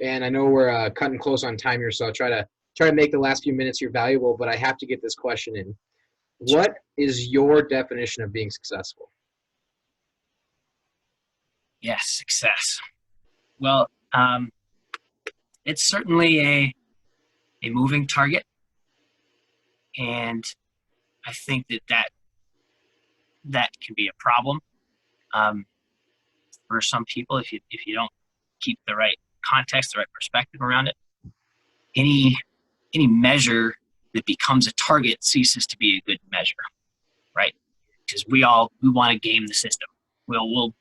And I know we're cutting close on time here, so I'll try to make the last few minutes here valuable. But I have to get this question in. What is your definition of being successful? Yes, success. Well, it's certainly a moving target, and I think that can be a problem um, for some people if you don't keep the right context, the right perspective around it. Any any measure that becomes a target ceases to be a good measure, right? Because we want to game the system. We'll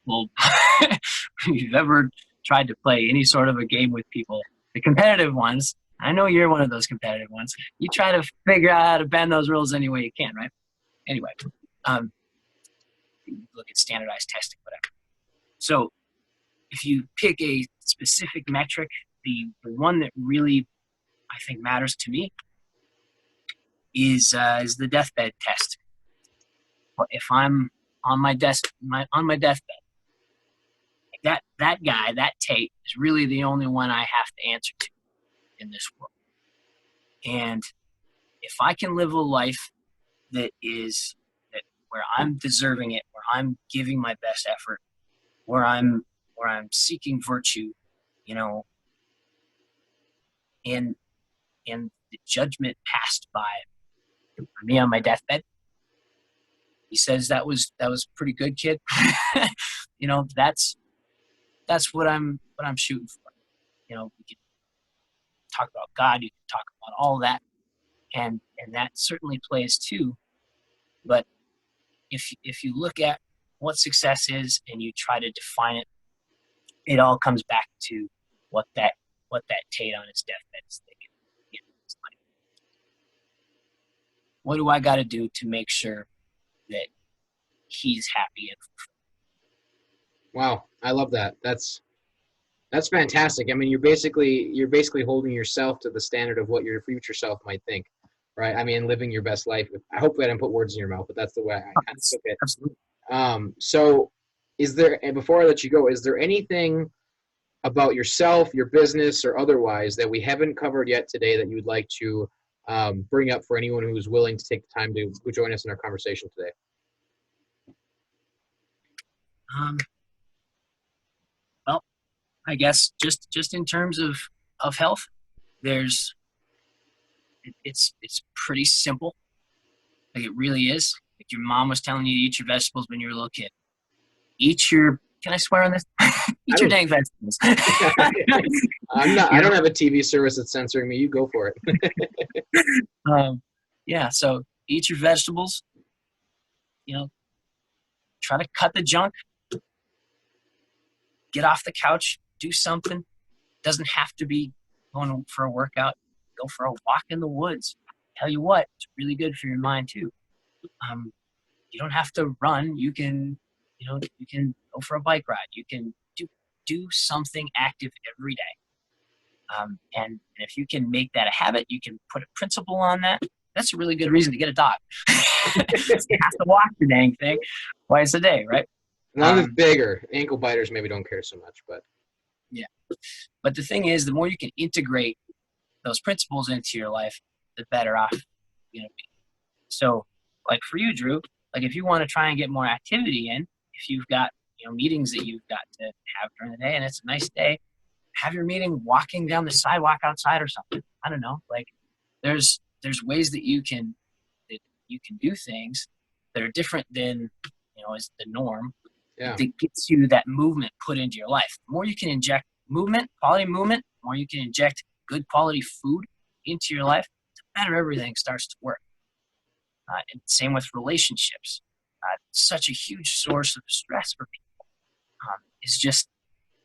if you've ever tried to play any sort of a game with people, the competitive ones. I know you're one of those competitive ones. You try to figure out how to bend those rules any way you can, right? Anyway, um, look at standardized testing, whatever. So if you pick a specific metric, the one that really I think matters to me is the deathbed test. If I'm on my deathbed, that guy, that Tate, is really the only one I have to answer to in this world. And if I can live a life that where I'm deserving it, where I'm giving my best effort, where I'm seeking virtue, you know, and the judgment passed by me on my deathbed, he says that was pretty good, kid. You know, that's what I'm shooting for. You know, we can talk about God, you can talk about all that, and that certainly plays too. But if you look at what success is and you try to define it, it all comes back to what that Tate on his deathbed is thinking. You know, it's like, what do I got to do to make sure that he's happy and fulfilled? Wow, I love that. That's fantastic. I mean, you're basically holding yourself to the standard of what your future self might think, right? I mean, living your best life. I hope I didn't put words in your mouth, but that's the way I kind of took it. Absolutely. So and before I let you go, is there anything about yourself, your business, or otherwise that we haven't covered yet today that you would like to bring up for anyone who's willing to take the time to join us in our conversation today? Um, well, I guess just in terms of health, there's it's pretty simple. Like it really is. Like your mom was telling you to eat your vegetables when you were a little kid. Can I swear on this? I Eat your don't. dang vegetables. I'm not. You I know? don't have a TV service that's censoring me. You go for it. Yeah, so eat your vegetables, you know, try to cut the junk, get off the couch, do something. Doesn't have to be going for a workout. Go for a walk in the woods. Tell you what, it's really good for your mind too. Um, you don't have to run. You can go for a bike ride. You can do something active every day. And if you can make that a habit, you can put a principle on that. That's a really good reason to get a dog. You have to walk the dang thing twice a day, right? As long as it's bigger, ankle biters maybe don't care so much, but Yeah. But the thing is, the more you can integrate those principles into your life, the better off you're going to be. So, like for you, Drew, like if you want to try and get more activity in, if you've got meetings that you've got to have during the day, and it's a nice day, have your meeting walking down the sidewalk outside or something. I don't know. Like there's ways that you can do things that are different than is the norm. yeah. That gets you that movement put into your life. The more you can inject quality movement, the more you can inject good quality food into your life, the better everything starts to work. And same with relationships. Such a huge source of stress for people is just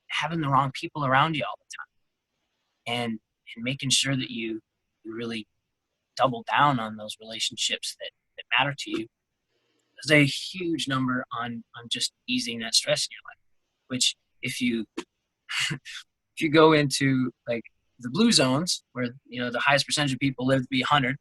having the wrong people around you all the time, and making sure that you really double down on those relationships that matter to you. There's a huge number on just easing that stress in your life. Which if you if you go into like the blue zones where the highest percentage of people live to be 100,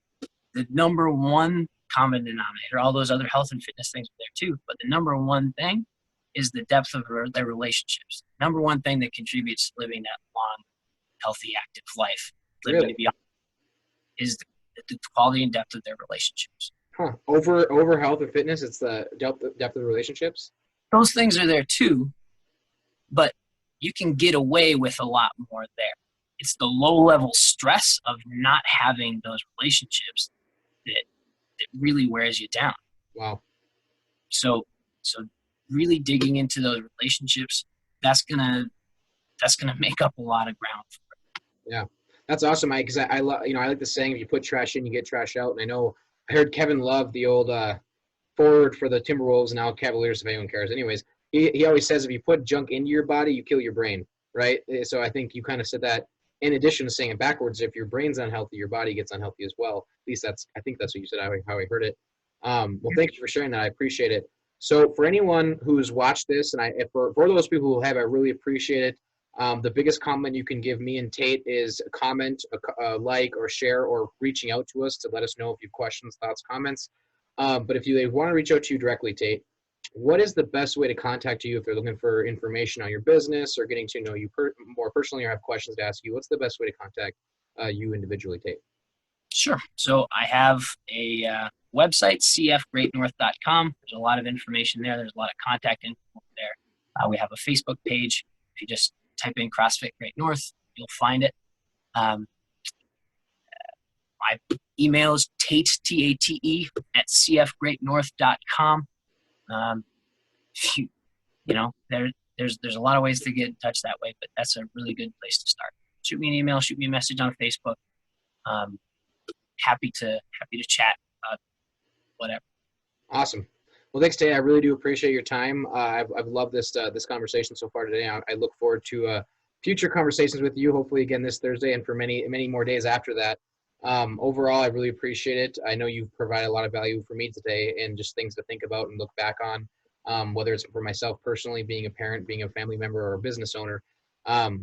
the number one common denominator, all those other health and fitness things are there too, but the number one thing is the depth of their relationships. Number one thing that contributes to living that long, healthy, active life, living Really? to be is the quality and depth of their relationships. Huh. Over health or fitness, it's the depth of the relationships. Those things are there too, but you can get away with a lot more there. It's the low level stress of not having those relationships that really wears you down. Wow. So so really digging into those relationships, that's gonna make up a lot of ground. Yeah, that's awesome. Because I love, I like the saying, if you put trash in, you get trash out. And I know I heard Kevin Love, the old forward for the Timberwolves, now Cavaliers, if anyone cares. Anyways, he always says if you put junk into your body, you kill your brain, right? So I think you kind of said that. In addition to saying it backwards, if your brain's unhealthy, your body gets unhealthy as well. At least I think that's what you said, how I heard it. Well, thank you for sharing that. I appreciate it. So for anyone who's watched this, and for those people who have, I really appreciate it. The biggest compliment you can give me and Tate is a comment, a like, or share, or reaching out to us to let us know if you have questions, thoughts, comments. But if they want to reach out to you directly, Tate, what is the best way to contact you if they're looking for information on your business or getting to know you more personally or have questions to ask you? What's the best way to contact you individually, Tate? Sure. So I have a website, cfgreatnorth.com. There's a lot of information there. There's a lot of contact info there. We have a Facebook page. If you just type in CrossFit Great North, you'll find it. My email is Tate, Tate, at cfgreatnorth.com. There's a lot of ways to get in touch that way, but that's a really good place to start. Shoot me an email, shoot me a message on Facebook. Happy to chat about whatever. Awesome. Well, thanks, Tate. I really do appreciate your time. I've loved this conversation so far today. I look forward to future conversations with you. Hopefully, again this Thursday, and for many more days after that. Overall, I really appreciate it. I know you've provided a lot of value for me today, and just things to think about and look back on. Whether it's for myself personally, being a parent, being a family member, or a business owner.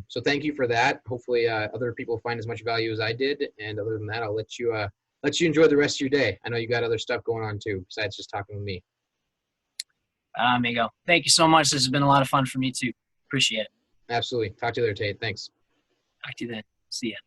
So thank you for that. Hopefully, other people find as much value as I did. And other than that, I'll let you enjoy the rest of your day. I know you got other stuff going on too, besides just talking with me. Amigo, thank you so much. This has been a lot of fun for me too. Appreciate it. Absolutely. Talk to you later, Tate. Thanks. Talk to you then. See ya.